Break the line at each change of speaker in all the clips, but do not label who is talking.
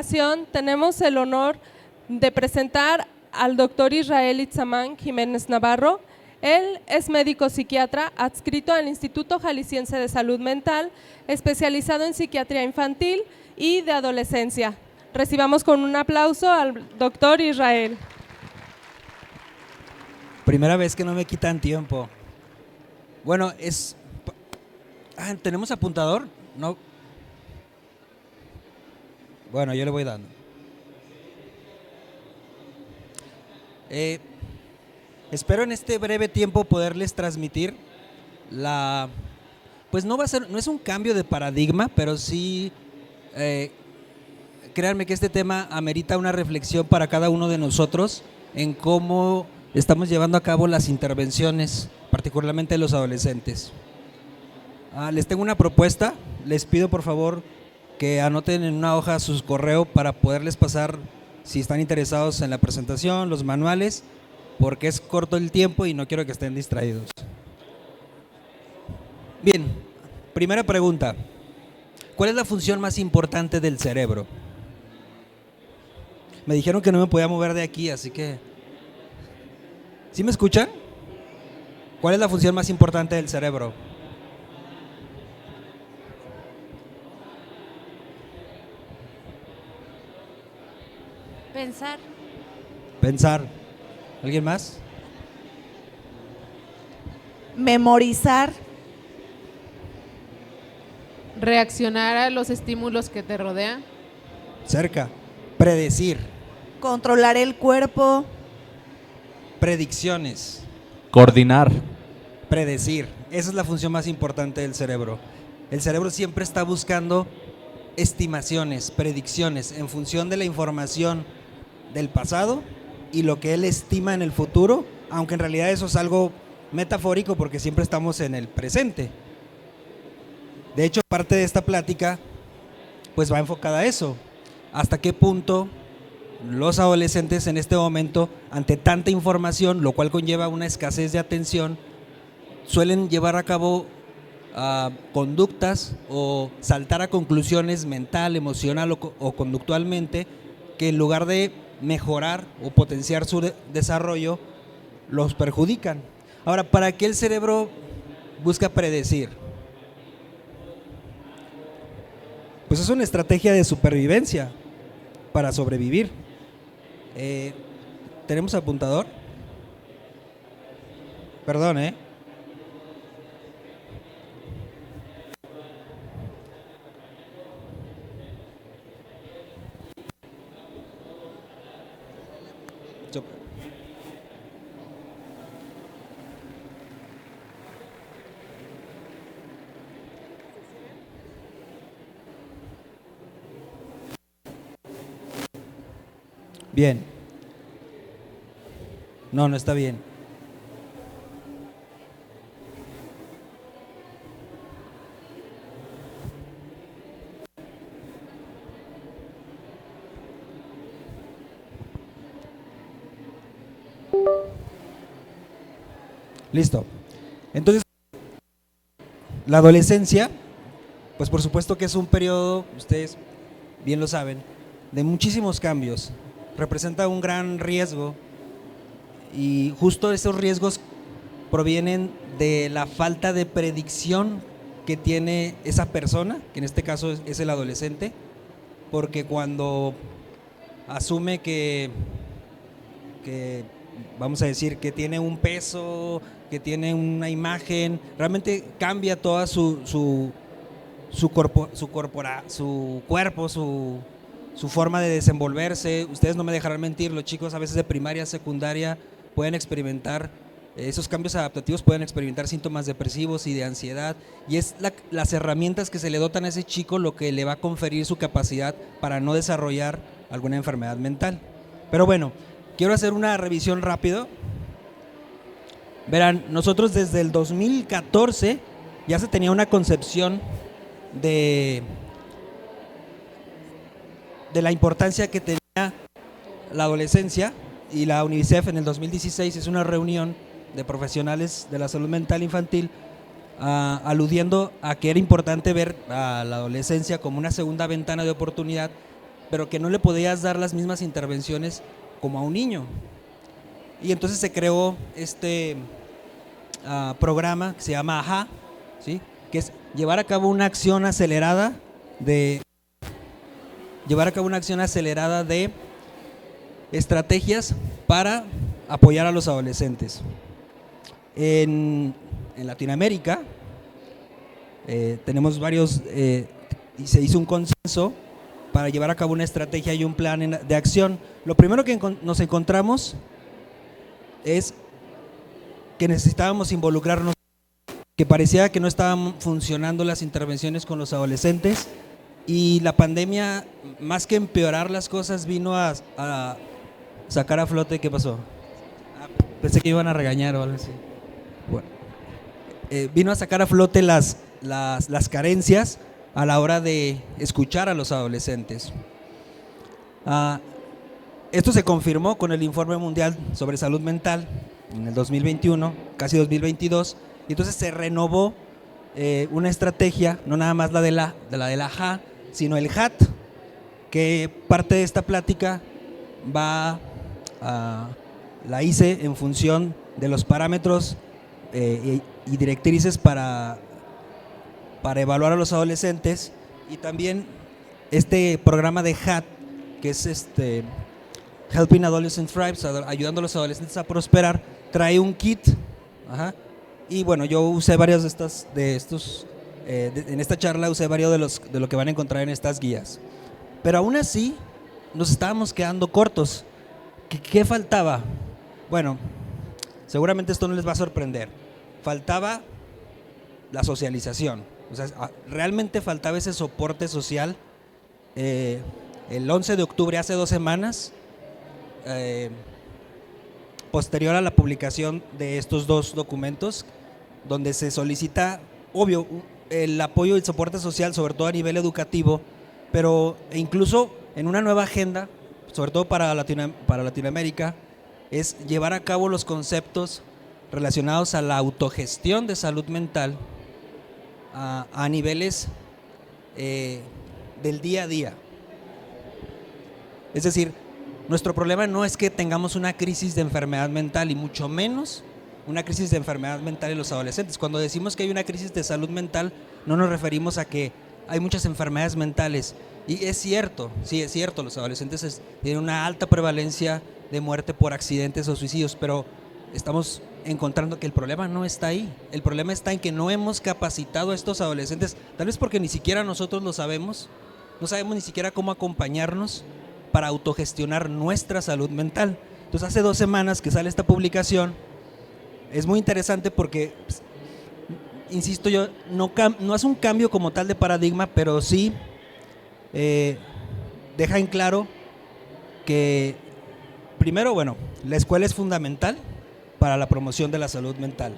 ocasión tenemos el honor de presentar al doctor Israel Itzamán Jiménez Navarro. Él es médico psiquiatra adscrito al Instituto Jalisciense de Salud Mental, especializado en psiquiatría infantil y de adolescencia. Recibamos con un aplauso al doctor Israel.
Primera vez que no me quitan tiempo. Bueno, ¿tenemos apuntador? No. Bueno, yo le voy dando. Espero en este breve tiempo poderles transmitir pues no es un cambio de paradigma, pero sí, créanme que este tema amerita una reflexión para cada uno de nosotros en cómo estamos llevando a cabo las intervenciones, particularmente los adolescentes. Les tengo una propuesta, les pido por favor que anoten en una hoja su correo para poderles pasar, si están interesados en la presentación, los manuales, porque es corto el tiempo y no quiero que estén distraídos. Bien, primera pregunta. ¿Cuál es la función más importante del cerebro? Me dijeron que no me podía mover de aquí, así que… ¿Sí me escuchan? ¿Cuál es la función más importante del cerebro?
Pensar.
Pensar. ¿Alguien más?
Memorizar.
Reaccionar a los estímulos que te rodean.
Cerca. Predecir.
Controlar el cuerpo.
Predicciones.
Coordinar.
Predecir. Esa es la función más importante del cerebro. El cerebro siempre está buscando estimaciones, predicciones, en función de la información del pasado y lo que él estima en el futuro, aunque en realidad eso es algo metafórico porque siempre estamos en el presente. De hecho, parte de esta plática pues va enfocada a eso. ¿Hasta qué punto los adolescentes en este momento, ante tanta información, lo cual conlleva una escasez de atención, suelen llevar a cabo conductas o saltar a conclusiones mental, emocional o conductualmente que en lugar de mejorar o potenciar su desarrollo, los perjudican? Ahora, ¿para qué el cerebro busca predecir? Pues es una estrategia de supervivencia para sobrevivir. ¿Tenemos apuntador? Perdón, Bien. No está bien. Listo. Entonces, la adolescencia, pues por supuesto que es un periodo, ustedes bien lo saben, de muchísimos cambios. Representa un gran riesgo y justo esos riesgos provienen de la falta de predicción que tiene esa persona, que en este caso es el adolescente, porque cuando asume que vamos a decir que tiene un peso, que tiene una imagen, realmente cambia toda su cuerpo, su forma de desenvolverse. Ustedes no me dejarán mentir, los chicos a veces de primaria, secundaria pueden experimentar esos cambios adaptativos, pueden experimentar síntomas depresivos y de ansiedad, y es las herramientas que se le dotan a ese chico lo que le va a conferir su capacidad para no desarrollar alguna enfermedad mental. Pero bueno, quiero hacer una revisión rápido. Verán, nosotros desde el 2014 ya se tenía una concepción de la importancia que tenía la adolescencia, y la UNICEF en el 2016 es una reunión de profesionales de la salud mental infantil aludiendo a que era importante ver a la adolescencia como una segunda ventana de oportunidad pero que no le podías dar las mismas intervenciones como a un niño. Y entonces se creó este programa que se llama AHA, ¿sí? Que es llevar a cabo una acción acelerada de estrategias para apoyar a los adolescentes. En Latinoamérica tenemos varios, y se hizo un consenso para llevar a cabo una estrategia y un plan de acción. Lo primero que nos encontramos es que necesitábamos involucrarnos, que parecía que no estaban funcionando las intervenciones con los adolescentes, y la pandemia, más que empeorar las cosas, vino a sacar a flote. ¿Qué pasó? Pensé que iban a regañar o algo así. Bueno, vino a sacar a flote las carencias a la hora de escuchar a los adolescentes. Esto se confirmó con el Informe Mundial sobre Salud Mental en el 2021, casi 2022, y entonces se renovó una estrategia, no nada más la de la AHA, sino el HAT, que parte de esta plática la hice en función de los parámetros y directrices para evaluar a los adolescentes, y también este programa de HAT, que es Helping Adolescents Thrive, ayudando a los adolescentes a prosperar, trae un kit. Y bueno, yo usé varios en esta charla usé varios de lo que van a encontrar en estas guías. Pero aún así nos estábamos quedando cortos. ¿Qué faltaba? Bueno, seguramente esto no les va a sorprender. Faltaba la socialización. O sea, realmente faltaba ese soporte social. El 11 de octubre, hace 2 semanas, posterior a la publicación de estos 2 documentos, donde se solicita, obvio, el apoyo y el soporte social, sobre todo a nivel educativo, pero incluso en una nueva agenda, sobre todo para Latinoamérica, es llevar a cabo los conceptos relacionados a la autogestión de salud mental a niveles del día a día. Es decir, nuestro problema no es que tengamos una crisis de enfermedad mental, y mucho menos una crisis de enfermedad mental en los adolescentes. Cuando decimos que hay una crisis de salud mental, no nos referimos a que hay muchas enfermedades mentales. Y es cierto, sí es cierto, los adolescentes tienen una alta prevalencia de muerte por accidentes o suicidios, pero estamos encontrando que el problema no está ahí. El problema está en que no hemos capacitado a estos adolescentes, tal vez porque ni siquiera nosotros lo sabemos, no sabemos ni siquiera cómo acompañarnos para autogestionar nuestra salud mental. Entonces, hace 2 semanas que sale esta publicación, es muy interesante porque, pues, insisto yo, no es un cambio como tal de paradigma, pero sí deja en claro que, primero, bueno, la escuela es fundamental para la promoción de la salud mental,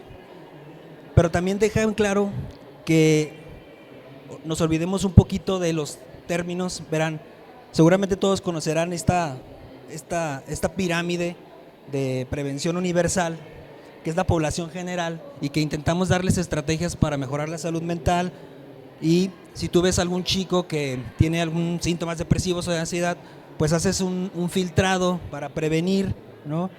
pero también deja en claro que nos olvidemos un poquito de los términos. Verán, seguramente todos conocerán esta pirámide de prevención universal, que es la población general, y que intentamos darles estrategias para mejorar la salud mental. Y si tú ves algún chico que tiene algún síntomas depresivos o de ansiedad, pues haces un filtrado para prevenir, ¿no?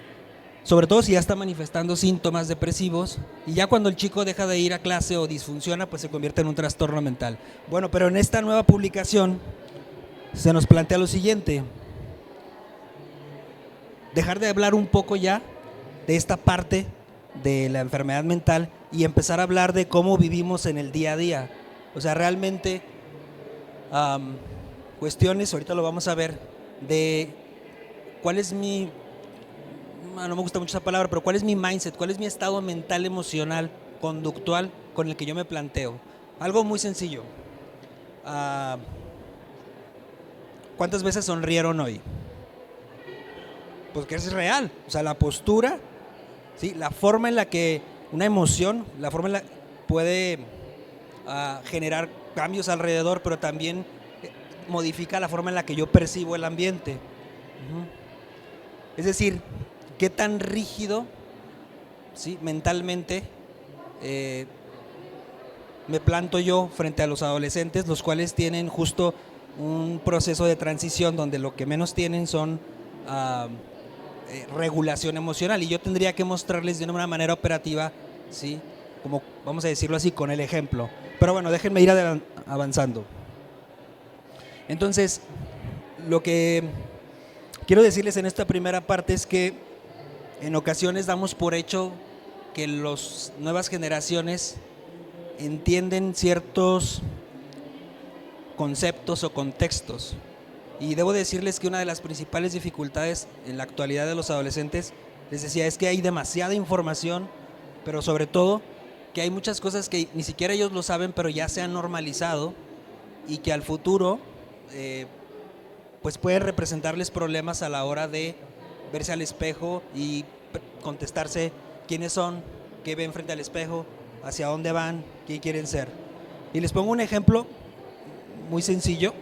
Sobre todo si ya está manifestando síntomas depresivos, y ya cuando el chico deja de ir a clase o disfunciona, pues se convierte en un trastorno mental. Bueno, pero en esta nueva publicación se nos plantea lo siguiente: dejar de hablar un poco ya de esta parte de la enfermedad mental y empezar a hablar de cómo vivimos en el día a día. O sea, realmente cuestiones, ahorita lo vamos a ver, de cuál es no me gusta mucho esa palabra, pero cuál es mi mindset, cuál es mi estado mental, emocional, conductual con el que yo me planteo. Algo muy sencillo. ¿Cuántas veces sonrieron hoy? Pues que es real. O sea, la postura, ¿sí? La forma en la que una emoción, la forma en la que puede generar cambios alrededor, pero también modifica la forma en la que yo percibo el ambiente. Es decir, qué tan rígido, ¿sí?, mentalmente me planto yo frente a los adolescentes, los cuales tienen justo un proceso de transición donde lo que menos tienen son regulación emocional, y yo tendría que mostrarles de una manera operativa, ¿sí? Como vamos a decirlo así, con el ejemplo. Pero bueno, déjenme ir avanzando. Entonces, lo que quiero decirles en esta primera parte es que en ocasiones damos por hecho que las nuevas generaciones entienden ciertos conceptos o contextos. Y debo decirles que una de las principales dificultades en la actualidad de los adolescentes, les decía, es que hay demasiada información, pero sobre todo que hay muchas cosas que ni siquiera ellos lo saben, pero ya se han normalizado y que al futuro pues pueden representarles problemas a la hora de verse al espejo y contestarse quiénes son, qué ven frente al espejo, hacia dónde van, qué quieren ser. Y les pongo un ejemplo muy sencillo.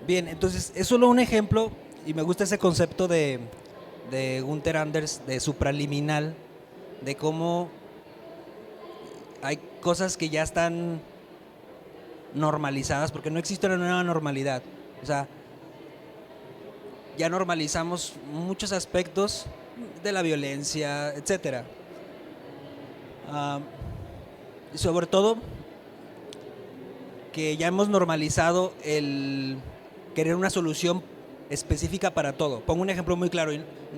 Bien, entonces es solo un ejemplo y me gusta ese concepto de Gunther Anders, de supraliminal, de cómo hay cosas que ya están normalizadas, porque no existe una nueva normalidad. O sea, ya normalizamos muchos aspectos de la violencia, etcétera. Y sobre todo, que ya hemos normalizado el querer una solución específica para todo. Pongo un ejemplo muy claro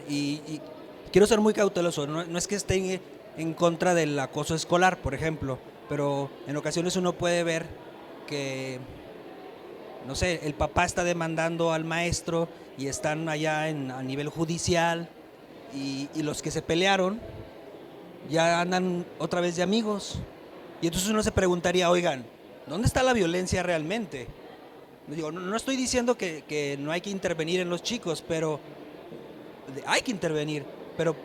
y quiero ser muy cauteloso. No es que esté en contra del acoso escolar, por ejemplo, pero en ocasiones uno puede ver que, no sé, el papá está demandando al maestro y están allá a nivel judicial y los que se pelearon ya andan otra vez de amigos. Y entonces uno se preguntaría, oigan, ¿dónde está la violencia realmente? Digo, no estoy diciendo que no hay que intervenir en los chicos, pero hay que intervenir, pero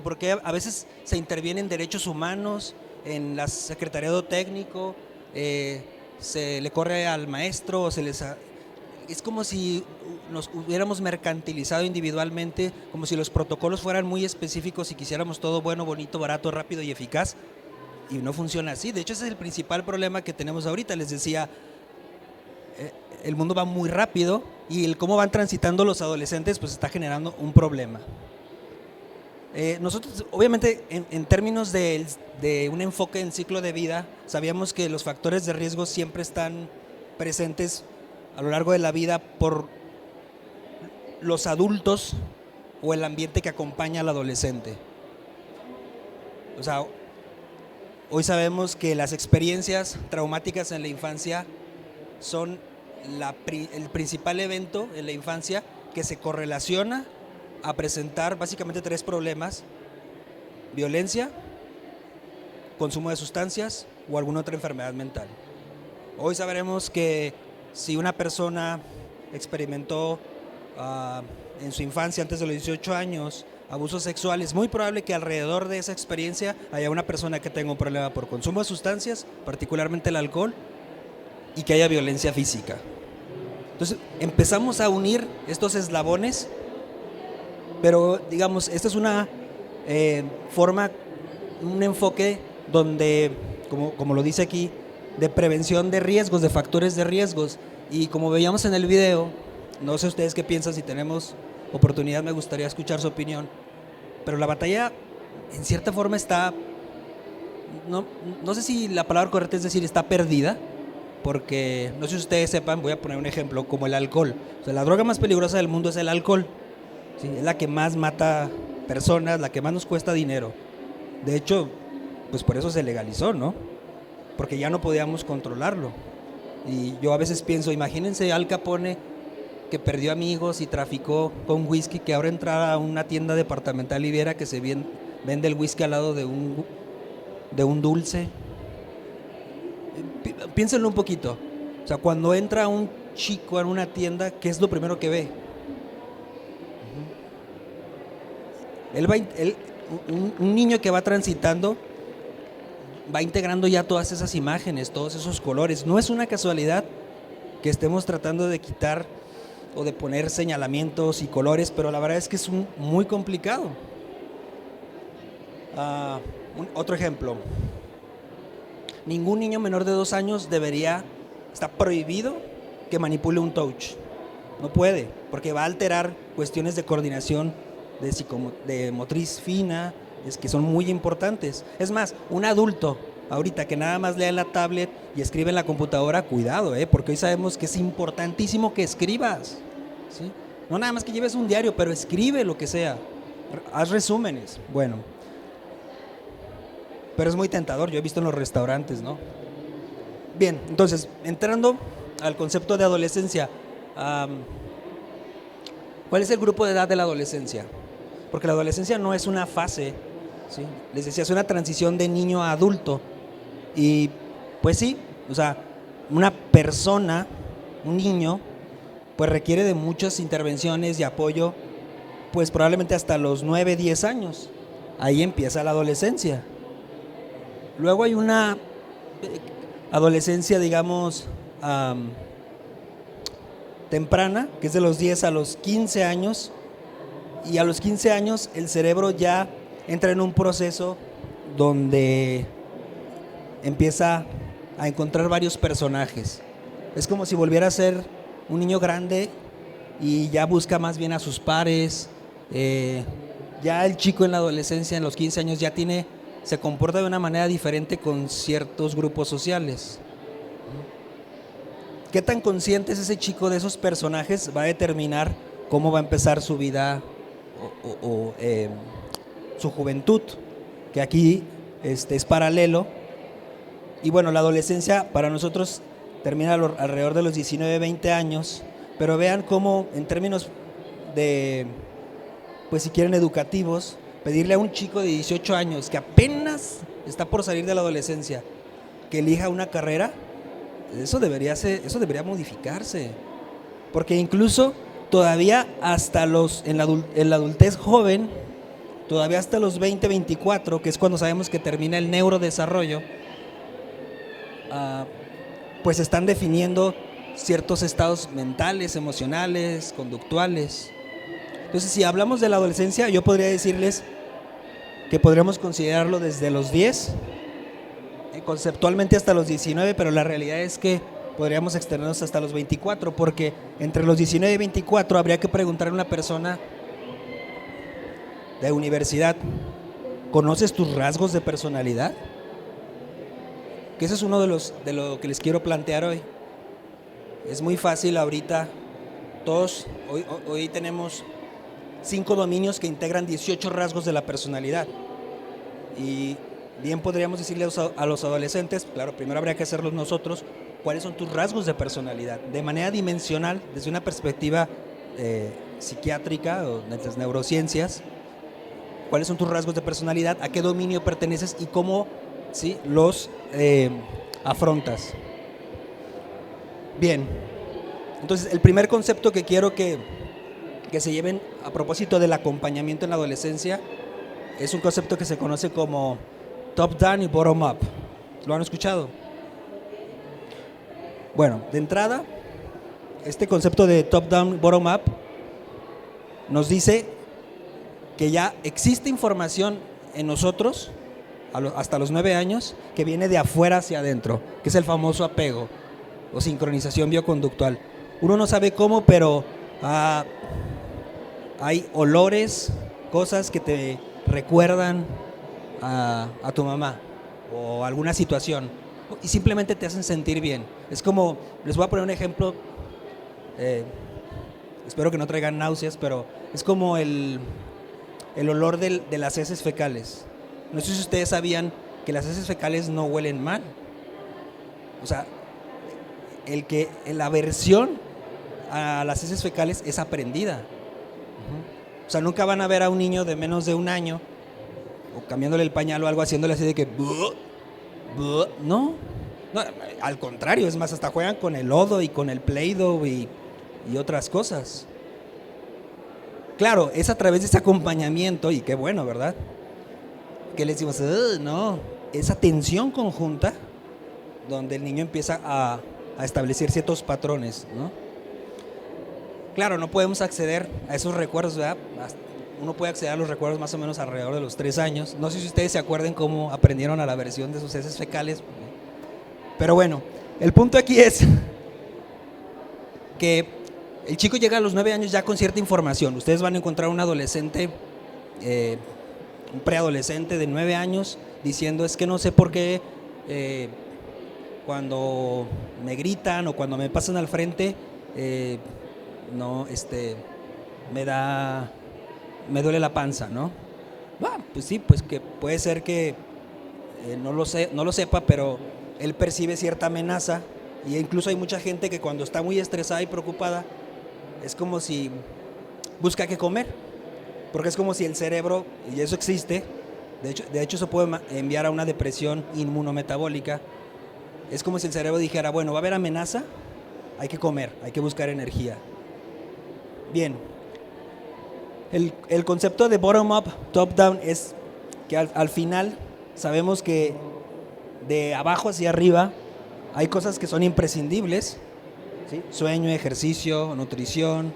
¿por qué a veces se interviene en derechos humanos, en la secretariado técnico, se le corre al maestro, o es como si nos hubiéramos mercantilizado individualmente, como si los protocolos fueran muy específicos y quisiéramos todo bueno, bonito, barato, rápido y eficaz, y no funciona así. De hecho, ese es el principal problema que tenemos ahorita. Les decía, el mundo va muy rápido y el cómo van transitando los adolescentes pues está generando un problema. Nosotros obviamente en términos de un enfoque en ciclo de vida sabíamos que los factores de riesgo siempre están presentes a lo largo de la vida por los adultos o el ambiente que acompaña al adolescente. O sea, hoy sabemos que las experiencias traumáticas en la infancia son el principal evento en la infancia que se correlaciona a presentar básicamente 3 problemas: violencia, consumo de sustancias o alguna otra enfermedad mental. Hoy sabremos que si una persona experimentó en su infancia, antes de los 18 años, abuso sexual, es muy probable que alrededor de esa experiencia haya una persona que tenga un problema por consumo de sustancias, particularmente el alcohol, y que haya violencia física. Entonces empezamos a unir estos eslabones, pero digamos, esta es una forma, un enfoque donde, como lo dice aquí, de prevención de riesgos, de factores de riesgos. Y como veíamos en el video, no sé ustedes qué piensan, si tenemos oportunidad me gustaría escuchar su opinión, pero la batalla en cierta forma está, no sé si la palabra correcta es decir está perdida, porque no sé si ustedes sepan, voy a poner un ejemplo, como el alcohol. O sea, la droga más peligrosa del mundo es el alcohol, ¿sí? Es la que más mata personas, la que más nos cuesta dinero. De hecho, pues por eso se legalizó, ¿no? Porque ya no podíamos controlarlo. Y yo a veces pienso, imagínense Al Capone, que perdió amigos y traficó con whisky, que ahora entrara a una tienda departamental y viera que se vende el whisky al lado de un dulce. Piénsenlo un poquito. O sea, cuando entra un chico en una tienda, ¿qué es lo primero que ve? Un niño que va transitando va integrando ya todas esas imágenes, todos esos colores. No es una casualidad que estemos tratando de quitar o de poner señalamientos y colores, pero la verdad es que es muy complicado. Otro ejemplo: ningún niño menor de 2 años está prohibido que manipule un touch. No puede, porque va a alterar cuestiones de coordinación, de motriz fina, que son muy importantes. Es más, un adulto ahorita que nada más lee la tablet y escribe en la computadora, cuidado, porque hoy sabemos que es importantísimo que escribas, ¿sí? No nada más que lleves un diario, pero escribe lo que sea, haz resúmenes. Bueno, pero es muy tentador, yo he visto en los restaurantes, ¿no? Bien, entonces, entrando al concepto de adolescencia, ¿cuál es el grupo de edad de la adolescencia? Porque la adolescencia no es una fase, ¿sí? Les decía, es una transición de niño a adulto. Y pues sí, o sea, una persona, un niño, pues requiere de muchas intervenciones y apoyo, pues probablemente hasta los 9, 10 años. Ahí empieza la adolescencia. Luego hay una adolescencia, digamos, temprana, que es de los 10 a los 15 años. Y a los 15 años el cerebro ya entra en un proceso donde empieza a encontrar varios personajes. Es como si volviera a ser un niño grande y ya busca más bien a sus pares. Ya el chico en la adolescencia, en los 15 años, se comporta de una manera diferente con ciertos grupos sociales. ¿Qué tan consciente es ese chico de esos personajes? Va a determinar cómo va a empezar su vida o su juventud, que aquí es paralelo. Y bueno, la adolescencia para nosotros termina alrededor de los 19, 20 años, pero vean cómo en términos de, pues si quieren, educativos, pedirle a un chico de 18 años que apenas está por salir de la adolescencia que elija una carrera, eso debería modificarse, porque incluso todavía hasta en la adultez joven, todavía hasta los 20, 24, que es cuando sabemos que termina el neurodesarrollo, pues están definiendo ciertos estados mentales, emocionales, conductuales. Entonces, si hablamos de la adolescencia, yo podría decirles que podríamos considerarlo desde los 10, conceptualmente hasta los 19, pero la realidad es que podríamos extendernos hasta los 24, porque entre los 19 y 24 habría que preguntar a una persona de universidad: ¿conoces tus rasgos de personalidad? Que ese es uno de lo que les quiero plantear hoy. Es muy fácil ahorita Hoy tenemos 5 dominios que integran 18 rasgos de la personalidad. Y bien podríamos decirle a los adolescentes, claro, primero habría que hacerlos nosotros, cuáles son tus rasgos de personalidad, de manera dimensional, desde una perspectiva psiquiátrica o de las neurociencias, cuáles son tus rasgos de personalidad, a qué dominio perteneces y cómo, ¿sí?, los afrontas. Bien, entonces el primer concepto que quiero que se lleven a propósito del acompañamiento en la adolescencia es un concepto que se conoce como top-down y bottom-up. ¿Lo han escuchado? Bueno, de entrada, este concepto de top-down, bottom-up nos dice que ya existe información en nosotros hasta los 9 años que viene de afuera hacia adentro, que es el famoso apego o sincronización bioconductual. Uno no sabe cómo, pero hay olores, cosas que te recuerdan a tu mamá o alguna situación y simplemente te hacen sentir bien. Es como, les voy a poner un ejemplo, espero que no traigan náuseas, pero es como el olor de las heces fecales. No sé si ustedes sabían que las heces fecales no huelen mal. O sea, la aversión a las heces fecales es aprendida. O sea, nunca van a ver a un niño de menos de 1 año o cambiándole el pañal o algo, haciéndole así de que no, al contrario, es más, hasta juegan con el lodo y con el Play-Doh y otras cosas. Claro, es a través de ese acompañamiento, y qué bueno, ¿verdad?, que les decimos, no, esa tensión conjunta donde el niño empieza a establecer ciertos patrones, ¿no? Claro, no podemos acceder a esos recuerdos, ¿verdad? Uno puede acceder a los recuerdos más o menos alrededor de los 3 años. No sé si ustedes se acuerden cómo aprendieron a la versión de sus heces fecales. Pero bueno, el punto aquí es que el chico llega a los 9 años ya con cierta información. Ustedes van a encontrar un adolescente, un preadolescente de 9 años, diciendo, es que no sé por qué cuando me gritan o cuando me pasan al frente, me duele la panza, ¿no? Pues sí, pues que puede ser que no lo sepa, pero él percibe cierta amenaza, y incluso hay mucha gente que cuando está muy estresada y preocupada es como si busca qué comer, porque es como si el cerebro, y eso existe, de hecho eso puede enviar a una depresión inmunometabólica. Es como si el cerebro dijera, bueno, va a haber amenaza, hay que comer, hay que buscar energía. Bien, el concepto de bottom-up, top-down es que al final sabemos que de abajo hacia arriba hay cosas que son imprescindibles, ¿sí? Sueño, ejercicio, nutrición.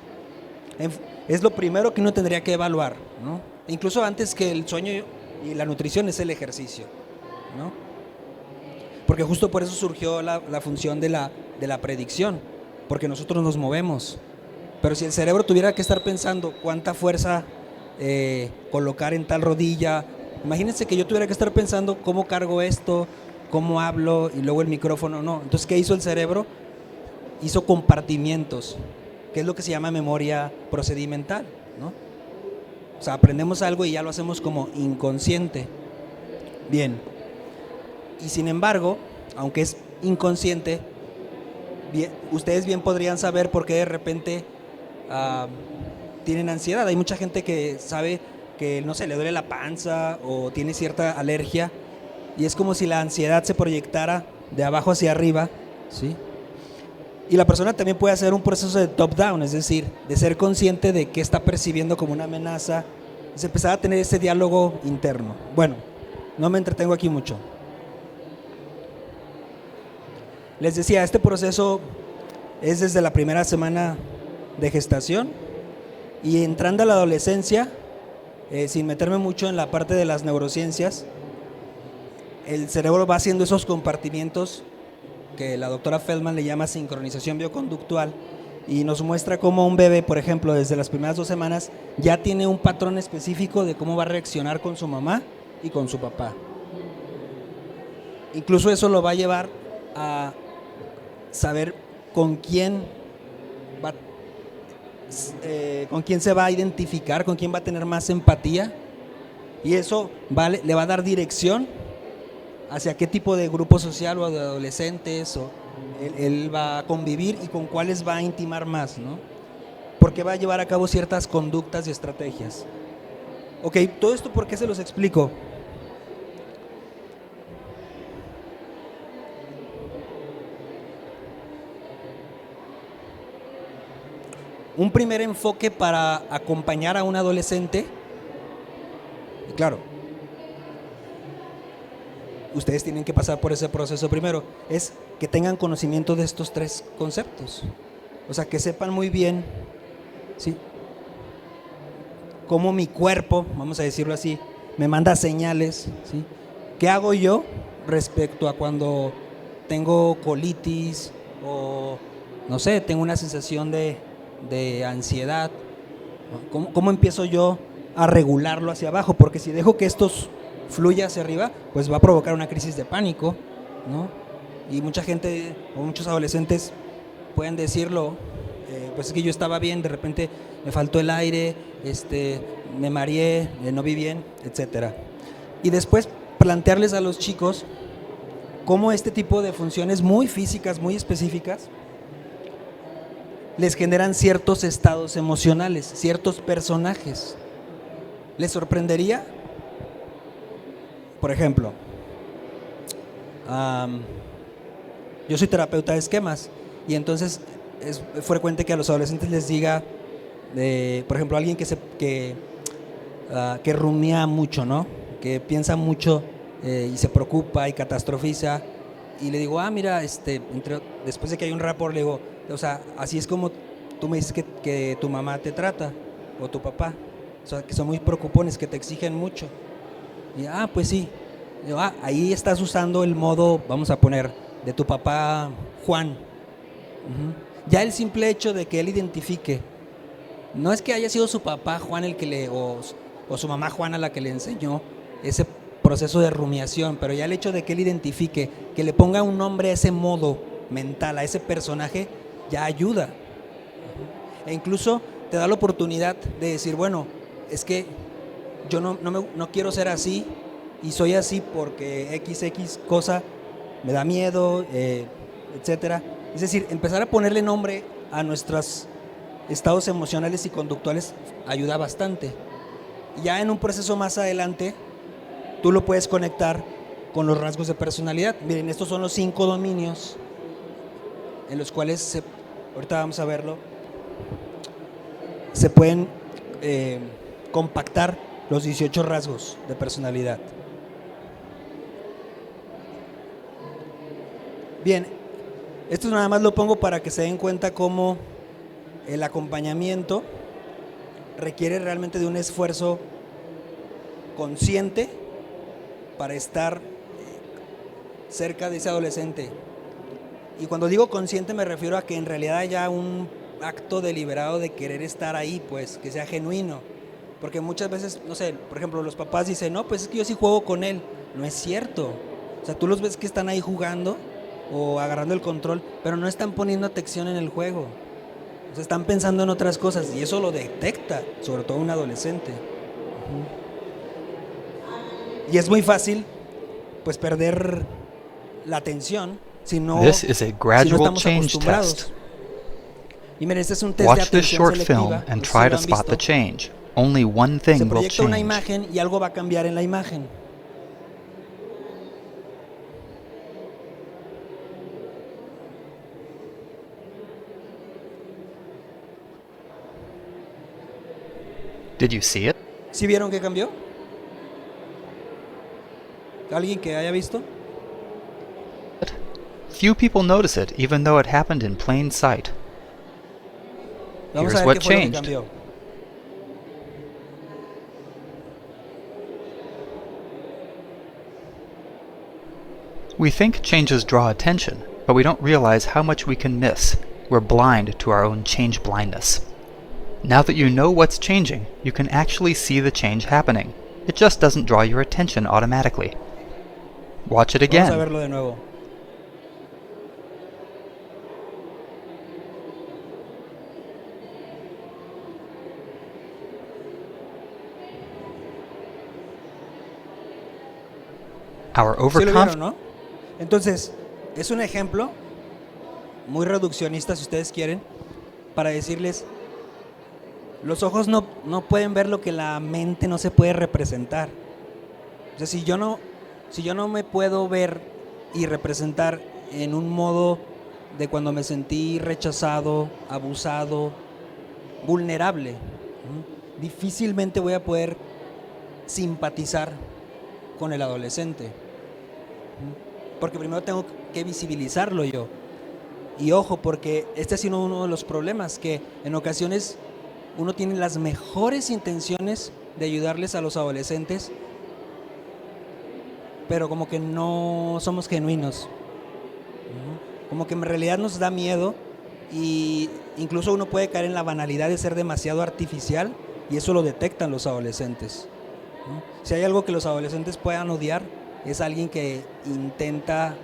Es lo primero que uno tendría que evaluar, ¿no? Incluso antes que el sueño y la nutrición es el ejercicio, ¿no? Porque justo por eso surgió la función de la predicción, porque nosotros nos movemos. Pero si el cerebro tuviera que estar pensando cuánta fuerza colocar en tal rodilla, imagínense que yo tuviera que estar pensando cómo cargo esto, cómo hablo y luego el micrófono, no. Entonces, ¿qué hizo el cerebro? Hizo compartimientos, que es lo que se llama memoria procedimental, ¿no? O sea, aprendemos algo y ya lo hacemos como inconsciente. Bien. Y sin embargo, aunque es inconsciente, ustedes bien podrían saber por qué de repente tienen ansiedad. Hay mucha gente que sabe que, no sé, le duele la panza o tiene cierta alergia, y es como si la ansiedad se proyectara de abajo hacia arriba, ¿sí? Y la persona también puede hacer un proceso de top-down, es decir, de ser consciente de qué está percibiendo como una amenaza, es empezar a tener ese diálogo interno. Bueno, no me entretengo aquí mucho. Les decía, este proceso es desde la primera semana de gestación, y entrando a la adolescencia, sin meterme mucho en la parte de las neurociencias, el cerebro va haciendo esos compartimientos que la doctora Feldman le llama sincronización bioconductual, y nos muestra cómo un bebé, por ejemplo, desde las primeras 2 semanas ya tiene un patrón específico de cómo va a reaccionar con su mamá y con su papá. Incluso eso lo va a llevar a saber con quién con quién se va a identificar, con quién va a tener más empatía, y eso le va a dar dirección hacia qué tipo de grupo social o de adolescentes él va a convivir y con cuáles va a intimar más, ¿no? Porque va a llevar a cabo ciertas conductas y estrategias. Ok, todo esto, ¿por qué se los explico? Un primer enfoque para acompañar a un adolescente, y claro, ustedes tienen que pasar por ese proceso primero, es que tengan conocimiento de estos tres conceptos. O sea, que sepan muy bien, ¿sí?, cómo mi cuerpo, vamos a decirlo así, me manda señales, ¿sí? ¿Qué hago yo respecto a cuando tengo colitis o, no sé, tengo una sensación de ansiedad? ¿Cómo empiezo yo a regularlo hacia abajo? Porque si dejo que esto fluya hacia arriba, pues va a provocar una crisis de pánico, ¿no? Y mucha gente o muchos adolescentes pueden decirlo, pues es que yo estaba bien, de repente me faltó el aire, me mareé, no vi bien, etcétera. Y después plantearles a los chicos cómo este tipo de funciones muy físicas, muy específicas, les generan ciertos estados emocionales, ciertos personajes. ¿Les sorprendería? Por ejemplo, yo soy terapeuta de esquemas y entonces es frecuente que a los adolescentes les diga, por ejemplo, alguien que rumia mucho, ¿no? Que piensa mucho y se preocupa y catastrofiza, y le digo, mira, después de que hay un rapport, le digo, o sea, así es como tú me dices que tu mamá te trata o tu papá, o sea, que son muy preocupones, que te exigen mucho. Y pues sí. Digo, ahí estás usando el modo, vamos a poner, de tu papá Juan. Ya el simple hecho de que él identifique, no es que haya sido su papá Juan el que o su mamá Juana la que le enseñó ese proceso de rumiación, pero ya el hecho de que él identifique, que le ponga un nombre a ese modo mental, a ese personaje, ya ayuda. E incluso te da la oportunidad de decir, bueno, es que yo no quiero ser así, y soy así porque XX cosa me da miedo, etcétera. Es decir, empezar a ponerle nombre a nuestros estados emocionales y conductuales ayuda bastante. Ya en un proceso más adelante, tú lo puedes conectar con los rasgos de personalidad. Miren, estos son los 5 dominios en los cuales, ahorita vamos a verlo, se pueden compactar los 18 rasgos de personalidad. Bien, esto nada más lo pongo para que se den cuenta cómo el acompañamiento requiere realmente de un esfuerzo consciente para estar cerca de ese adolescente. Y cuando digo consciente me refiero a que en realidad haya un acto deliberado de querer estar ahí, pues, que sea genuino. Porque muchas veces, no sé, por ejemplo, los papás dicen, no, pues es que yo sí juego con él. No es cierto. O sea, tú los ves que están ahí jugando o agarrando el control, pero no están poniendo atención en el juego. O sea, están pensando en otras cosas y eso lo detecta, sobre todo un adolescente. Y es muy fácil, pues, perder la atención si no estamos acostumbrados. Y miren, este es un test
Watch
de
this
atención
short
selectiva.
film and
No sé si
try
lo
to
han
spot the
visto.
change. Only one
Se
thing will
proyecta una
change.
imagen y algo va a cambiar en la imagen.
Did you see it?
¿Sí vieron que cambió? ¿Alguien que haya visto?
Few people notice it, even though it happened in plain sight.
Vamos
Here's
a ver
what
qué fue lo que
changed.
cambió.
We think changes draw attention, but we don't realize how much we can miss. We're blind to our own change blindness. Now that you know what's changing, you can actually see the change happening. It just doesn't draw your attention automatically. Watch it
Vamos a
again.
verlo de nuevo.
Our
¿Sí lo
overconfidence.
vieron, no? Entonces, es un ejemplo muy reduccionista, si ustedes quieren, para decirles, los ojos no pueden ver lo que la mente no se puede representar. O sea, si yo no me puedo ver y representar en un modo de cuando me sentí rechazado, abusado, vulnerable, difícilmente voy a poder simpatizar con el adolescente, porque primero tengo que visibilizarlo yo. Y ojo, porque este ha sido uno de los problemas, que en ocasiones uno tiene las mejores intenciones de ayudarles a los adolescentes, pero como que no somos genuinos, como que en realidad nos da miedo, y incluso uno puede caer en la banalidad de ser demasiado artificial, y eso lo detectan los adolescentes. Si hay algo que los adolescentes puedan odiar, es alguien que intenta,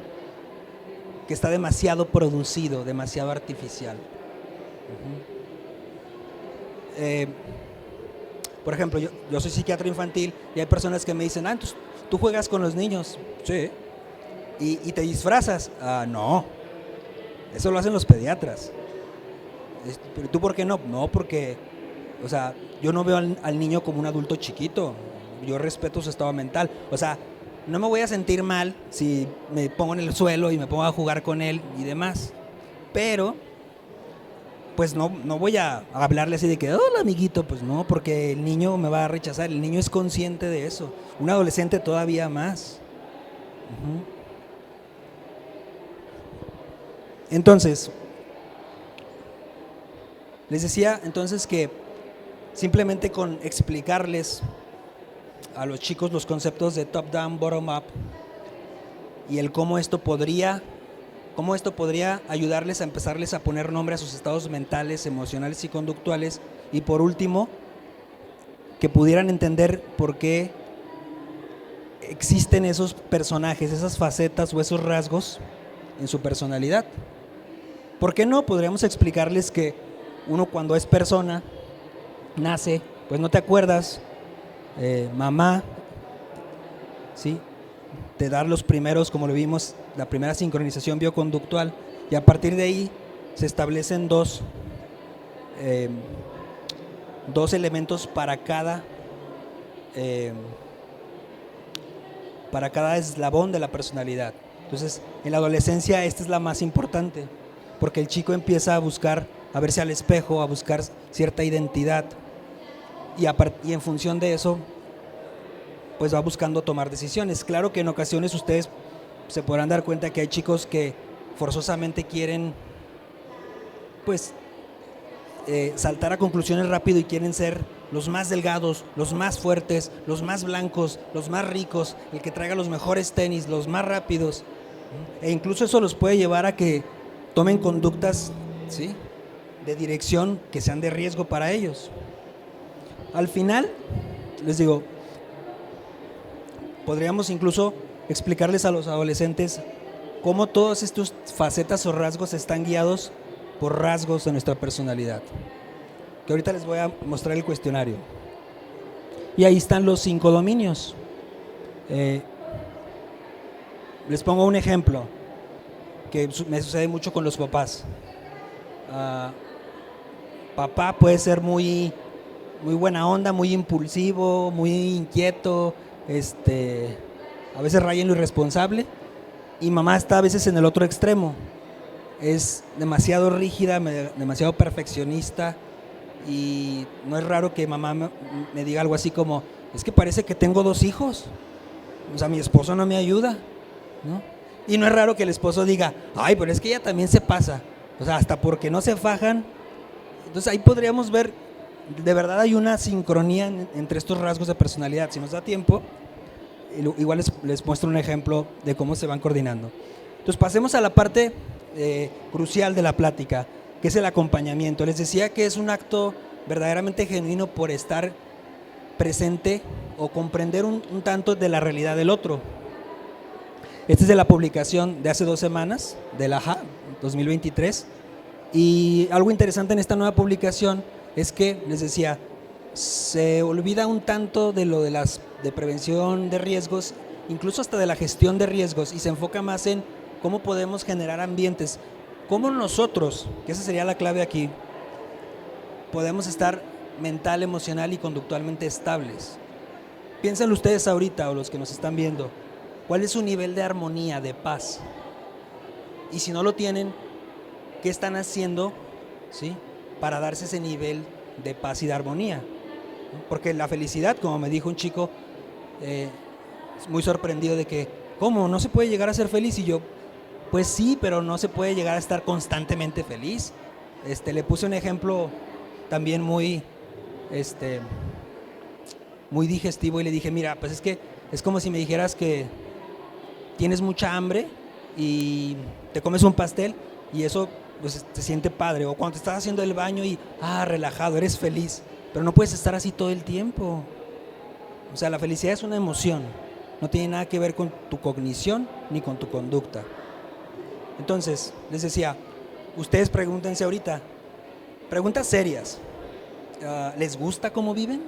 que está demasiado producido, demasiado artificial. Por ejemplo, yo soy psiquiatra infantil y hay personas que me dicen, entonces tú juegas con los niños. Sí. ¿Y te disfrazas? No, eso lo hacen los pediatras. ¿Pero tú por qué no? No, porque, o sea, yo no veo al niño como un adulto chiquito, yo respeto su estado mental. O sea, no me voy a sentir mal si me pongo en el suelo y me pongo a jugar con él y demás, pero pues no voy a hablarle así de que, hola amiguito, pues no, porque el niño me va a rechazar. El niño es consciente de eso, un adolescente todavía más. Entonces, les decía entonces que simplemente con explicarles a los chicos los conceptos de top-down, bottom-up y el cómo esto podría ayudarles a empezarles a poner nombre a sus estados mentales, emocionales y conductuales, y por último, que pudieran entender por qué existen esos personajes, esas facetas o esos rasgos en su personalidad. ¿Por qué no? Podríamos explicarles que uno cuando es persona, nace, pues no te acuerdas, mamá, ¿sí?, te da los primeros, como lo vimos, la primera sincronización bioconductual, y a partir de ahí se establecen dos elementos para cada eslabón de la personalidad. Entonces, en la adolescencia esta es la más importante, porque el chico empieza a buscar, a verse al espejo, a buscar cierta identidad, y en función de eso pues va buscando tomar decisiones. Claro que en ocasiones ustedes se podrán dar cuenta que hay chicos que forzosamente quieren pues saltar a conclusiones rápido y quieren ser los más delgados, los más fuertes, los más blancos, los más ricos, el que traiga los mejores tenis, los más rápidos, e incluso eso los puede llevar a que tomen conductas, ¿sí?, de dirección que sean de riesgo para ellos. Al final, les digo, podríamos incluso explicarles a los adolescentes cómo todas estas facetas o rasgos están guiados por rasgos de nuestra personalidad, que ahorita les voy a mostrar el cuestionario. Y ahí están los 5 dominios. Les pongo un ejemplo que me sucede mucho con los papás. Papá puede ser muy buena onda, muy impulsivo, muy inquieto, a veces raya en lo irresponsable, y mamá está a veces en el otro extremo, es demasiado rígida, demasiado perfeccionista, y no es raro que mamá me diga algo así como, es que parece que tengo 2 hijos, o sea, mi esposo no me ayuda, ¿no? Y no es raro que el esposo diga, ay, pero es que ella también se pasa, o sea, hasta porque no se fajan. Entonces ahí podríamos ver, de verdad hay una sincronía entre estos rasgos de personalidad. Si nos da tiempo, igual les muestro un ejemplo de cómo se van coordinando. Entonces pasemos a la parte crucial de la plática, que es el acompañamiento. Les decía que es un acto verdaderamente genuino por estar presente o comprender un tanto de la realidad del otro. Esta es de la publicación de hace 2 semanas, de la AHA 2023, y algo interesante en esta nueva publicación es que, les decía, se olvida un tanto de lo de prevención de riesgos incluso hasta de la gestión de riesgos, y se enfoca más en cómo podemos generar ambientes, cómo nosotros, que esa sería la clave aquí, podemos estar mental, emocional y conductualmente estables. Piensen ustedes ahorita, o los que nos están viendo, ¿cuál es su nivel de armonía, de paz? Y si no lo tienen, ¿qué están haciendo, ¿sí?, para darse ese nivel de paz y de armonía? Porque la felicidad, como me dijo un chico, muy sorprendido de que, ¿cómo? ¿No se puede llegar a ser feliz? Y yo, pues sí, pero no se puede llegar a estar constantemente feliz. Le puse un ejemplo también muy digestivo y le dije, mira, pues es que es como si me dijeras que tienes mucha hambre y te comes un pastel y eso pues te siente padre, o cuando te estás haciendo el baño y relajado, eres feliz, pero no puedes estar así todo el tiempo. O sea, la felicidad es una emoción, no tiene nada que ver con tu cognición ni con tu conducta. Entonces, les decía, ustedes pregúntense ahorita, preguntas serias. ¿Les gusta cómo viven?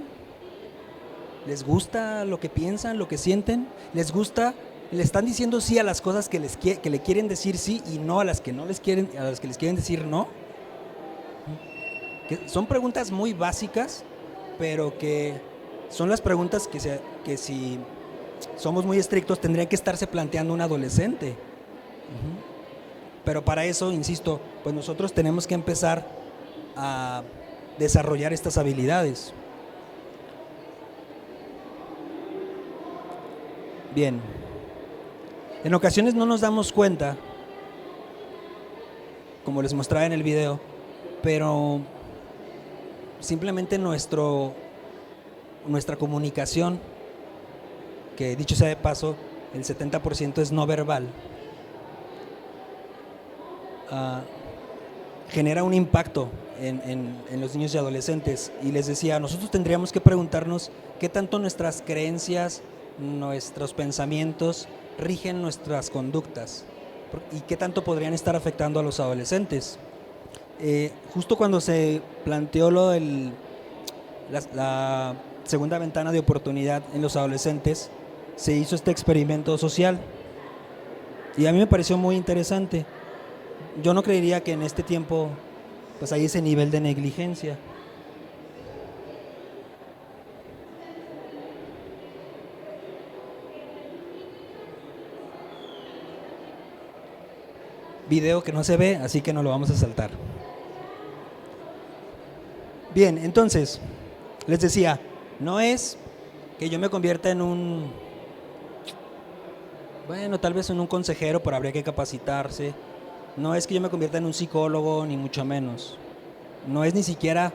¿Les gusta lo que piensan, lo que sienten? ¿Les gusta? ¿Le están diciendo sí a las cosas que le quieren decir sí y no a las que no les quieren, a las que les quieren decir no? Que son preguntas muy básicas, pero que son las preguntas que si somos muy estrictos tendría que estarse planteando un adolescente. Pero para eso, insisto, pues nosotros tenemos que empezar a desarrollar estas habilidades. Bien. En ocasiones no nos damos cuenta, como les mostraba en el video, pero simplemente nuestra comunicación, que dicho sea de paso, el 70% es no verbal, genera un impacto en los niños y adolescentes. Y les decía, nosotros tendríamos que preguntarnos qué tanto nuestras creencias, nuestros pensamientos rigen nuestras conductas y qué tanto podrían estar afectando a los adolescentes. Justo cuando se planteó lo de la segunda ventana de oportunidad en los adolescentes, se hizo este experimento social y a mí me pareció muy interesante. Yo no creería que en este tiempo pues hay ese nivel de negligencia. Video que no se ve, así que no lo vamos a saltar. Bien, entonces, les decía, no es que yo me convierta en tal vez en un consejero, pero habría que capacitarse. No es que yo me convierta en un psicólogo, ni mucho menos. No es ni siquiera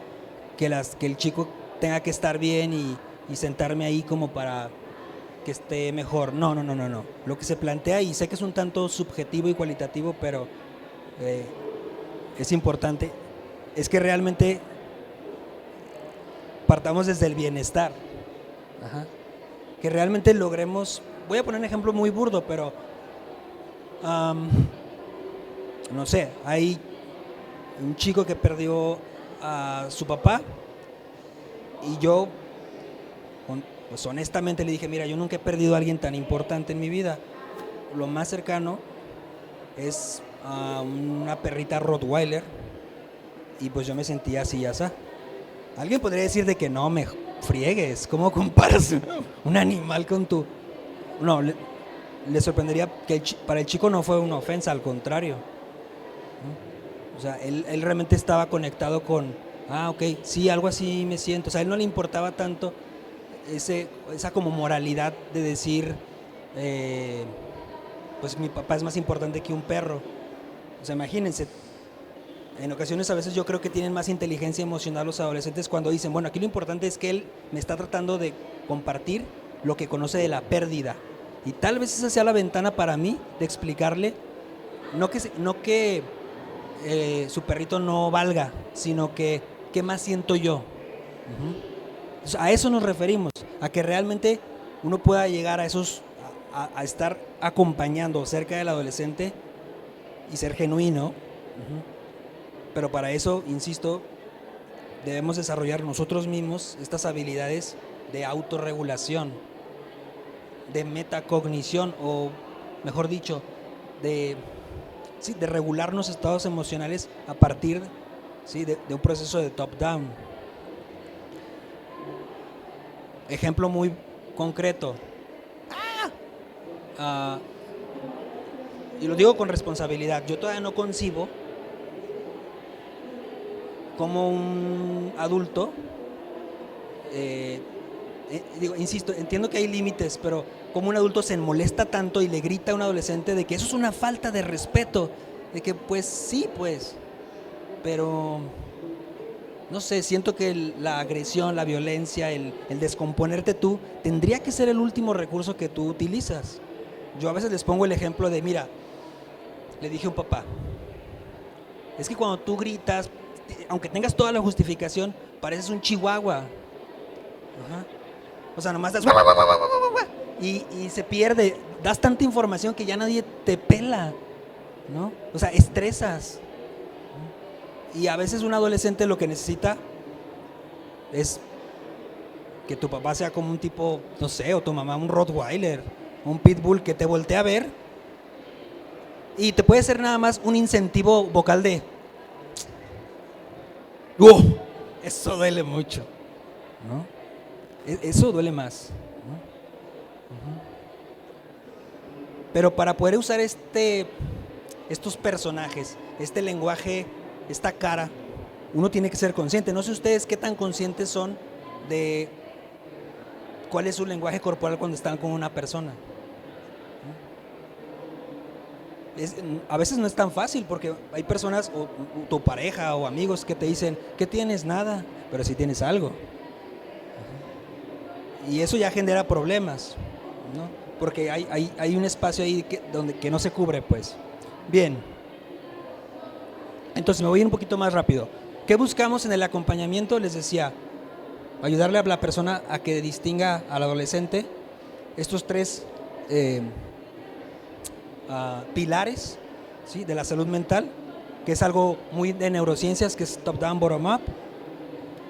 que el chico tenga que estar bien y sentarme ahí como para que esté mejor. No. Lo que se plantea, y sé que es un tanto subjetivo y cualitativo, pero es importante, es que realmente partamos desde el bienestar. Que realmente logremos, voy a poner un ejemplo muy burdo, pero no sé, hay un chico que perdió a su papá y yo pues honestamente le dije, mira, yo nunca he perdido a alguien tan importante en mi vida. Lo más cercano es a una perrita Rottweiler y pues yo me sentía así y así. Alguien podría decir de que no me friegues, ¿cómo comparas un animal con tu...? No, le sorprendería que para el chico no fue una ofensa, al contrario. O sea, él realmente estaba conectado con, ok, sí, algo así me siento. O sea, a él no le importaba tanto esa como moralidad de decir, pues mi papá es más importante que un perro. O sea, imagínense, en ocasiones a veces yo creo que tienen más inteligencia emocional los adolescentes cuando dicen, bueno, aquí lo importante es que él me está tratando de compartir lo que conoce de la pérdida. Y tal vez esa sea la ventana para mí de explicarle, no que su perrito no valga, sino que qué más siento yo. Entonces, a eso nos referimos, a que realmente uno pueda llegar a estar acompañando cerca del adolescente y ser genuino. Pero para eso, insisto, debemos desarrollar nosotros mismos estas habilidades de autorregulación. de metacognición, o mejor dicho, de regularnos estados emocionales a partir, ¿sí?, de un proceso de top-down. Ejemplo muy concreto. Y lo digo con responsabilidad. Yo todavía no concibo como un adulto, insisto, entiendo que hay límites, pero como un adulto se molesta tanto y le grita a un adolescente de que eso es una falta de respeto, de que pues sí, pues, pero no sé, siento que la agresión, la violencia, el descomponerte tú, tendría que ser el último recurso que tú utilizas. Yo a veces les pongo el ejemplo de, mira, le dije a un papá, es que cuando tú gritas, aunque tengas toda la justificación, pareces un chihuahua. Ajá. O sea, nomás das y se pierde, das tanta información que ya nadie te pela, ¿no? O sea, estresas. Y a veces un adolescente lo que necesita es que tu papá sea como un tipo, no sé, o tu mamá un Rottweiler, un Pitbull que te voltee a ver y te puede ser nada más un incentivo vocal de eso duele mucho, ¿no? Eso duele más, ¿no? Uh-huh. Pero para poder usar estos personajes, este lenguaje, esta cara, uno tiene que ser consciente. No sé ustedes qué tan conscientes son de cuál es su lenguaje corporal cuando están con una persona. A veces no es tan fácil porque hay personas, o tu pareja o amigos, que te dicen, ¿qué tienes? Nada, pero sí tienes algo. Y eso ya genera problemas, ¿no? Porque hay un espacio ahí que no se cubre, pues. Bien. Entonces me voy a ir un poquito más rápido. ¿Qué buscamos en el acompañamiento? Les decía, ayudarle a la persona a que distinga al adolescente estos tres pilares, ¿sí?, de la salud mental, que es algo muy de neurociencias, que es top-down, bottom-up.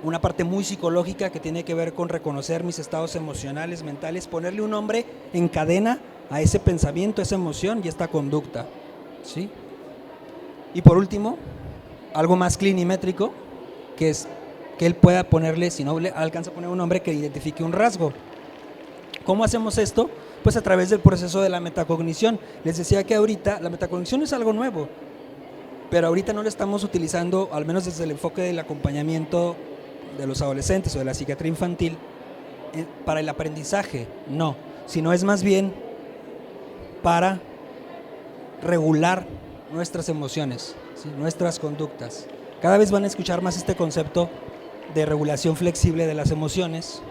Una parte muy psicológica que tiene que ver con reconocer mis estados emocionales, mentales, ponerle un nombre en cadena a ese pensamiento, a esa emoción y esta conducta, ¿sí? Y por último, algo más clinimétrico, que es que él pueda ponerle, si no le alcanza a poner un nombre, que identifique un rasgo. ¿Cómo hacemos esto? Pues a través del proceso de la metacognición. Les decía que ahorita la metacognición es algo nuevo, pero ahorita no lo estamos utilizando, al menos desde el enfoque del acompañamiento de los adolescentes o de la psiquiatría infantil, para el aprendizaje, no, sino es más bien para regular nuestras emociones, ¿sí?, nuestras conductas. Cada vez van a escuchar más este concepto de regulación flexible de las emociones,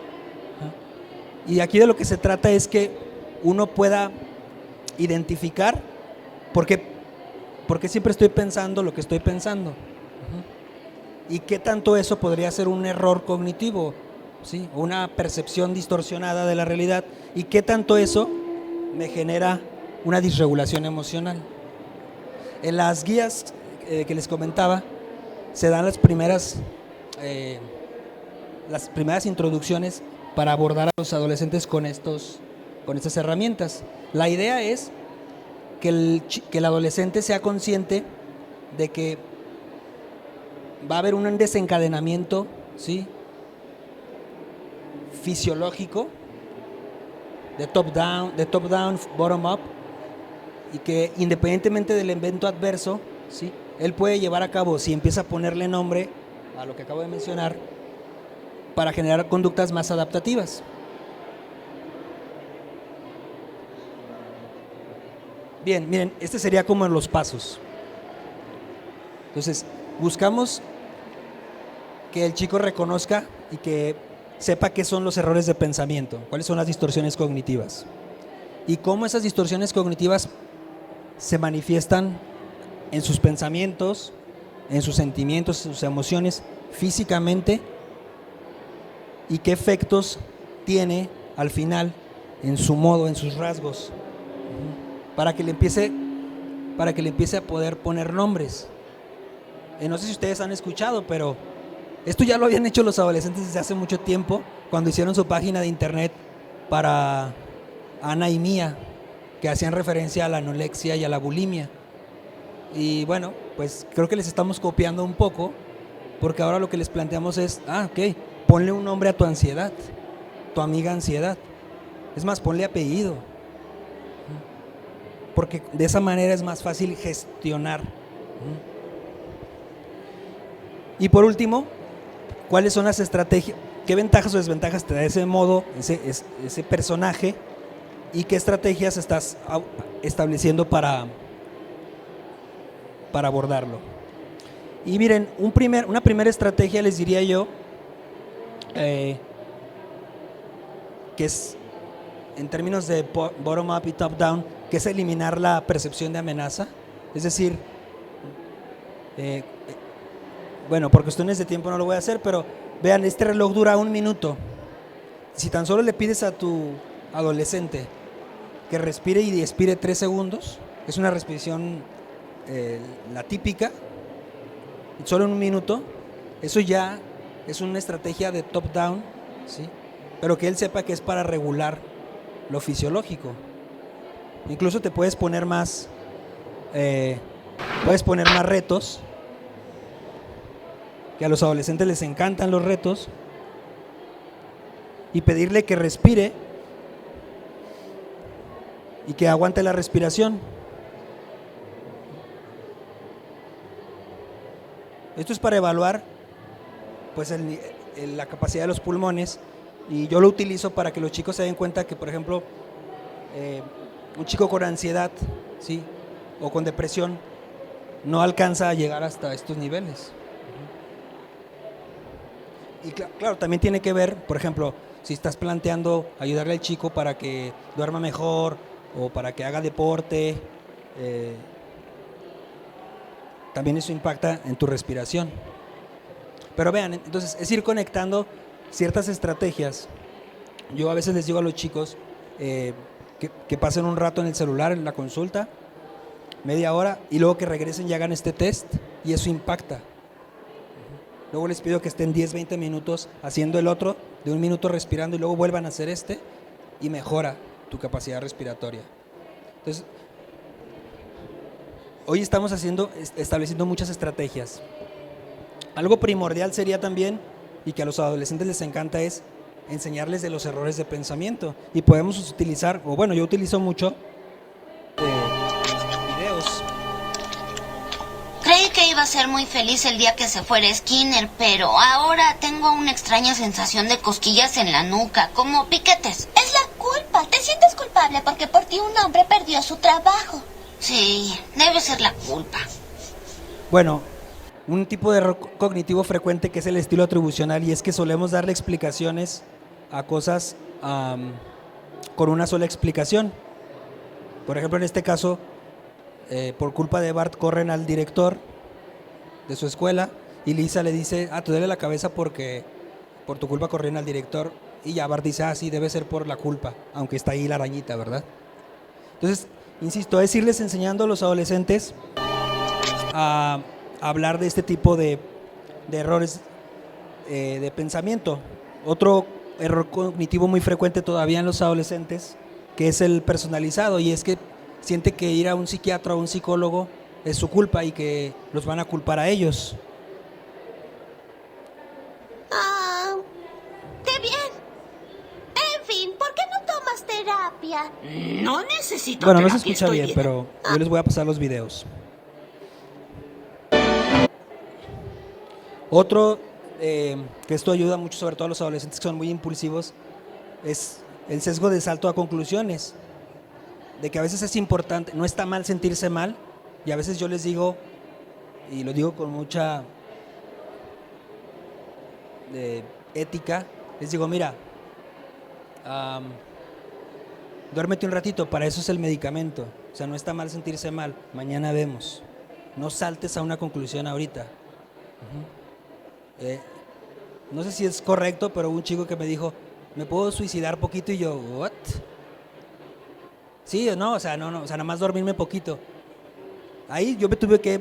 ¿no? Y aquí de lo que se trata es que uno pueda identificar por qué siempre estoy pensando lo que estoy pensando, y qué tanto eso podría ser un error cognitivo, ¿sí?, una percepción distorsionada de la realidad, y qué tanto eso me genera una disregulación emocional. En las guías que les comentaba se dan las primeras introducciones para abordar a los adolescentes con estas herramientas. La idea es que el adolescente sea consciente de que va a haber un desencadenamiento, ¿sí?, fisiológico, de top-down, bottom-up, y que independientemente del evento adverso, ¿sí?, él puede llevar a cabo, si empieza a ponerle nombre a lo que acabo de mencionar, para generar conductas más adaptativas. Bien, miren, este sería como en los pasos. Entonces, buscamos que el chico reconozca y que sepa qué son los errores de pensamiento, cuáles son las distorsiones cognitivas y cómo esas distorsiones cognitivas se manifiestan en sus pensamientos, en sus sentimientos, en sus emociones, físicamente, y qué efectos tiene al final en su modo, en sus rasgos, para que le empiece a poder poner nombres. No sé si ustedes han escuchado, pero esto ya lo habían hecho los adolescentes desde hace mucho tiempo, cuando hicieron su página de internet para Ana y Mía, que hacían referencia a la anorexia y a la bulimia. Y bueno, pues creo que les estamos copiando un poco, porque ahora lo que les planteamos es, ok, ponle un nombre a tu ansiedad, tu amiga ansiedad. Es más, ponle apellido, porque de esa manera es más fácil gestionar. Y por último, ¿cuáles son las estrategias? ¿Qué ventajas o desventajas te da ese modo, ese personaje? ¿Y qué estrategias estás estableciendo para abordarlo? Y miren, una primera estrategia les diría yo, que es en términos de bottom up y top down, que es eliminar la percepción de amenaza. Es decir, bueno, por cuestiones de tiempo no lo voy a hacer, pero vean, este reloj dura 1 minuto. Si tan solo le pides a tu adolescente que respire y expire 3 segundos, es una respiración la típica, solo en 1 minuto, eso ya es una estrategia de top down, ¿sí? Pero que él sepa que es para regular lo fisiológico. Incluso te puedes poner más retos, que a los adolescentes les encantan los retos, y pedirle que respire y que aguante la respiración. Esto es para evaluar pues la capacidad de los pulmones, y yo lo utilizo para que los chicos se den cuenta que, por ejemplo, un chico con ansiedad, ¿sí?, o con depresión no alcanza a llegar hasta estos niveles. Y claro, también tiene que ver, por ejemplo, si estás planteando ayudarle al chico para que duerma mejor o para que haga deporte, también eso impacta en tu respiración. Pero vean, entonces es ir conectando ciertas estrategias. Yo a veces les digo a los chicos que pasen un rato en el celular, en la consulta, media hora, y luego que regresen y hagan este test, y eso impacta. Luego les pido que estén 10-20 minutos haciendo el otro, de 1 minuto respirando, y luego vuelvan a hacer este, y mejora tu capacidad respiratoria. Entonces, hoy estamos estableciendo muchas estrategias. Algo primordial sería también, y que a los adolescentes les encanta, es enseñarles de los errores de pensamiento. Y podemos utilizar, o bueno, yo utilizo mucho videos.
Creí que iba a ser muy feliz el día que se fuera Skinner, pero ahora tengo una extraña sensación de cosquillas en la nuca, como piquetes.
Es la culpa. Te sientes culpable porque por ti un hombre perdió su trabajo.
Sí, debe ser la culpa.
Bueno, un tipo de error cognitivo frecuente que es el estilo atribucional, y es que solemos darle explicaciones a cosas con una sola explicación. Por ejemplo, en este caso, por culpa de Bart corren al director de su escuela, y Lisa le dice, te duele la cabeza porque por tu culpa corrieron al director, y ya Bart dice, sí, debe ser por la culpa, aunque está ahí la arañita, ¿verdad? Entonces, insisto, es irles enseñando a los adolescentes a hablar de este tipo de errores de pensamiento. Otro error cognitivo muy frecuente todavía en los adolescentes, que es el personalizado, y es que siente que ir a un psiquiatra o un psicólogo es su culpa y que los van a culpar a ellos.
¡Qué bien! En fin, ¿por qué no tomas terapia?
No necesito
Bueno, no se
terapia,
escucha
estoy
bien, pero yo les voy a pasar los videos. Otro que esto ayuda mucho, sobre todo a los adolescentes que son muy impulsivos, es el sesgo de salto a conclusiones. De que a veces es importante, no está mal sentirse mal, y a veces yo les digo, y lo digo con mucha ética, les digo, mira, duérmete un ratito, para eso es el medicamento. O sea, no está mal sentirse mal, mañana vemos. No saltes a una conclusión ahorita. No sé si es correcto, pero hubo un chico que me dijo, ¿me puedo suicidar poquito? Y yo, ¿what? Sí o no, o sea, nada más dormirme poquito. Ahí yo me tuve que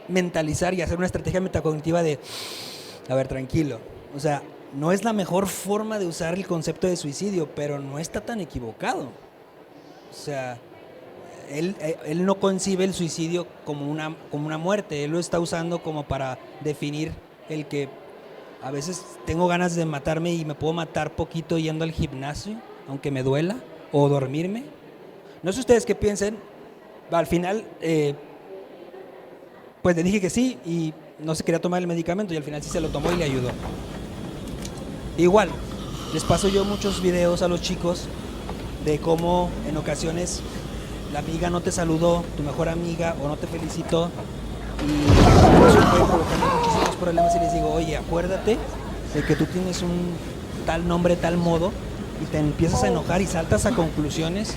mentalizar y hacer una estrategia metacognitiva de, a ver, tranquilo. O sea, no es la mejor forma de usar el concepto de suicidio, pero no está tan equivocado. O sea, él no concibe el suicidio como una muerte, él lo está usando como para definir el que a veces tengo ganas de matarme y me puedo matar poquito yendo al gimnasio, aunque me duela, o dormirme. No sé ustedes qué piensen, al final pues le dije que sí y no se quería tomar el medicamento y al final sí se lo tomó y le ayudó. Igual, les paso yo muchos videos a los chicos de cómo en ocasiones la amiga no te saludó, tu mejor amiga, o no te felicitó, y eso puede provocar muchísimos problemas y les digo, oye, acuérdate de que tú tienes un tal nombre, tal modo, y te empiezas a enojar y saltas a conclusiones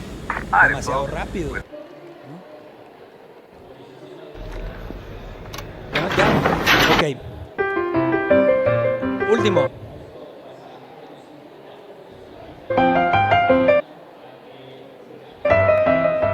demasiado rápido. ¿No? ¿Ya? Ok. Último.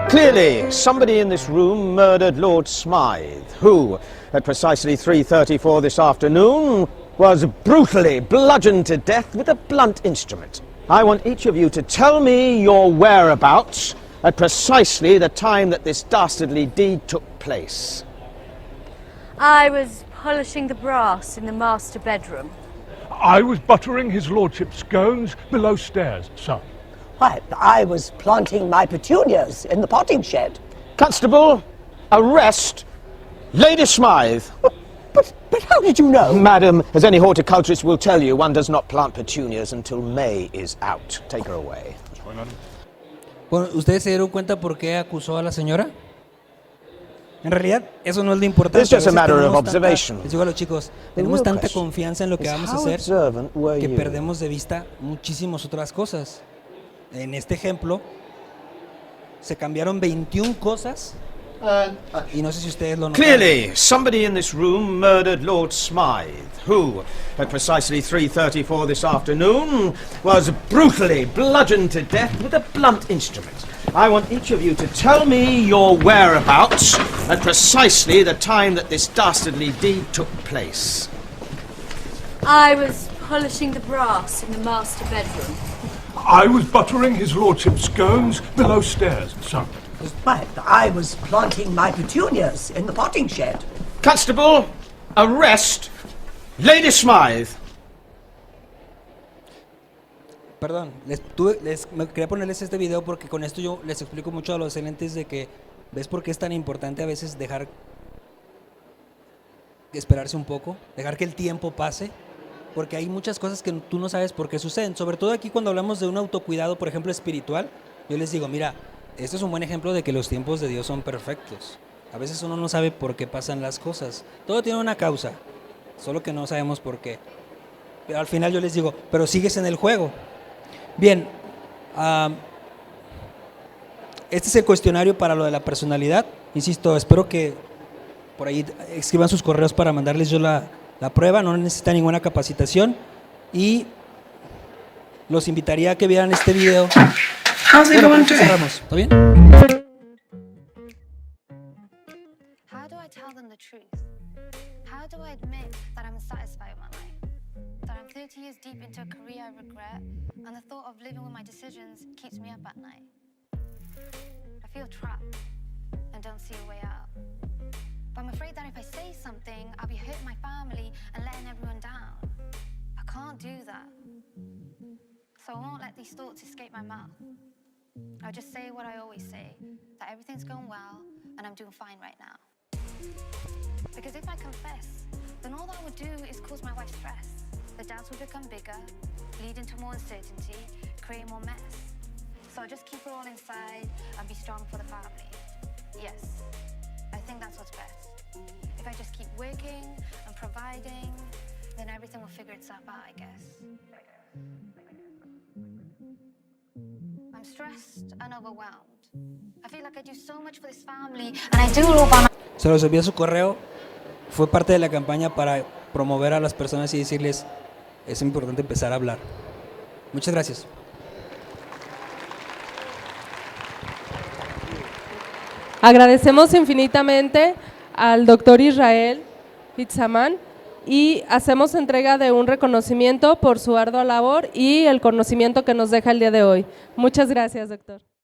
Clearly, somebody in this room murdered Lord Smythe, who, at precisely 3:34 this afternoon, was brutally bludgeoned to death with a blunt instrument. I want each of you to tell me your whereabouts at precisely the time that this dastardly deed took place.
I was polishing the brass in the master bedroom.
I was buttering his lordship's scones below stairs, sir.
Why, I was planting my petunias in the potting shed.
Constable, arrest Lady Smythe.
But how did you know?
Madam, as any horticulturist will tell you, one does not plant petunias until May is out. Take her away.
Bueno, ¿ustedes se dieron cuenta por qué acusó a la señora? En realidad, eso no es lo importante.
It's just a matter of
Tenemos
observation.
Les digo a los chicos, tenemos tanta confianza en lo que vamos a hacer que perdemos de vista muchísimas otras cosas. En este ejemplo, se cambiaron 21 cosas y no sé si ustedes lo notaron.
Clearly, somebody in this room murdered Lord Smythe, who, at precisely 3:34 this afternoon, was brutally bludgeoned to death with a blunt instrument. I want each of you to tell me your whereabouts at precisely the time that this dastardly deed took place.
I was polishing the brass in the master bedroom.
I was buttering his lordship's scones below stairs, sir.
Why, I was planting my petunias in the potting shed.
Constable, arrest Lady Smythe.
Perdón, me quería ponerles este video porque con esto yo les explico mucho a los excelentes de que ves por qué es tan importante a veces dejar esperarse un poco, dejar que el tiempo pase, porque hay muchas cosas que tú no sabes por qué suceden, sobre todo aquí cuando hablamos de un autocuidado, por ejemplo, espiritual. Yo les digo, mira, este es un buen ejemplo de que los tiempos de Dios son perfectos. A veces uno no sabe por qué pasan las cosas. Todo tiene una causa, solo que no sabemos por qué. Pero al final yo les digo, pero sigues en el juego. Bien, este es el cuestionario para lo de la personalidad. Insisto, espero que por ahí escriban sus correos para mandarles yo la prueba. No necesita ninguna capacitación y los invitaría a que vieran este video. Bueno, cerramos. ¿Está bien?
How do I tell them the truth? How do I admit that I'm satisfied with my life? That I'm 30 years deep into a career I regret, and the thought of living with my decisions keeps me up at night. I feel trapped and don't see a way out. But I'm afraid that if I say something, I'll be hurting my family and letting everyone down. I can't do that. So I won't let these thoughts escape my mouth. I'll just say what I always say, that everything's going well and I'm doing fine right now. Because if I confess, then all that would do is cause my wife stress. The doubts will become bigger, lead into more uncertainty, create more mess. So I'll just keep it all inside and be strong for the family. Yes, I think that's what's best. If I just keep working and providing, then everything will figure itself out, I guess. I'm stressed and overwhelmed. I feel like I do so much for this family and I do it all by myself.
Se los envié su correo. Fue parte de la campaña para promover a las personas y decirles, es importante empezar a hablar. Muchas gracias.
Agradecemos infinitamente al doctor Israel Itzamán y hacemos entrega de un reconocimiento por su ardua labor y el conocimiento que nos deja el día de hoy. Muchas gracias, doctor.